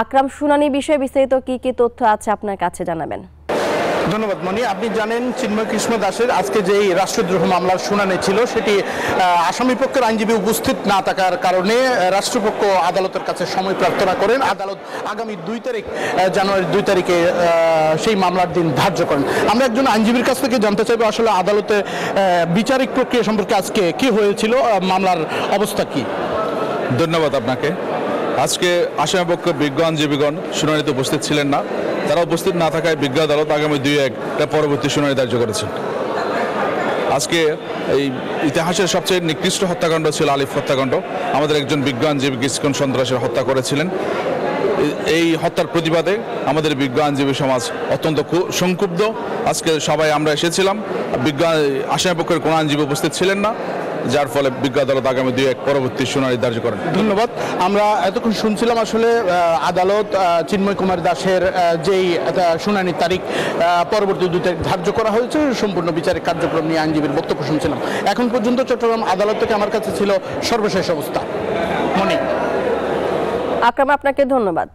আকরাম, শুনানি বিষয়ে বিস্তারিত কি কি তথ্য আছে আপনার কাছে জানাবেন। ধন্যবাদ মনি। আপনি জানেন চিন্ময় কৃষ্ণ দাসের আজকে যেই রাষ্ট্রদ্রোহ মামলার শুনানি ছিল সেটি আসামি পক্ষের আইনজীবী উপস্থিত না থাকার কারণে রাষ্ট্রপক্ষ আদালতের কাছে সময় প্রার্থনা করেন। আদালত আগামী জানুয়ারি 2 তারিখে সেই মামলার দিন ধার্য করেন। আমরা একজন আইনজীবীর কাছ থেকে জানতে চাইবো আসলে আদালতে বিচারিক প্রক্রিয়া সম্পর্কে আজকে কি হয়েছিল, মামলার অবস্থা কি। ধন্যবাদ আপনাকে। আজকে আসামিপক্ষ বিজ্ঞ আইনজীবীগণ শুনানিতে উপস্থিত ছিলেন না। তারা উপস্থিত না থাকায় বিজ্ঞ আদালত আগামী 2-1 পরবর্তী শুনানি ধার্য করেছেন। আজকে এই ইতিহাসের সবচেয়ে নিকৃষ্ট হত্যাকাণ্ড ছিল আলিফ হত্যাকাণ্ড। আমাদের একজন বিজ্ঞ আইনজীবী ইসকন সন্ত্রাসের হত্যা করেছিলেন। এই হত্যার প্রতিবাদে আমাদের বিজ্ঞ আইনজীবী সমাজ অত্যন্ত সংক্ষুব্ধ। আজকে সবাই আমরা এসেছিলাম, আসামিপক্ষের কোনো আইনজীবী উপস্থিত ছিলেন না, যার ফলে বিজ্ঞ আদালত আগামী 2-1 পরবর্তী শুনানি ধার্য করেন। ধন্যবাদ। আমরা এতক্ষণ শুনছিলাম আসলে আদালত চিন্ময় কুমার দাসের যেই শুনানির তারিখ পরবর্তী 2 তারিখ ধার্য করা হয়েছে, সম্পূর্ণ বিচারিক কার্যক্রম নিয়ে আইনজীবীর বক্তব্য শুনছিলাম। এখন পর্যন্ত চট্টগ্রাম আদালত থেকে আমার কাছে ছিল সর্বশেষ অবস্থা। মনি। আকরাম, আপনাকে ধন্যবাদ।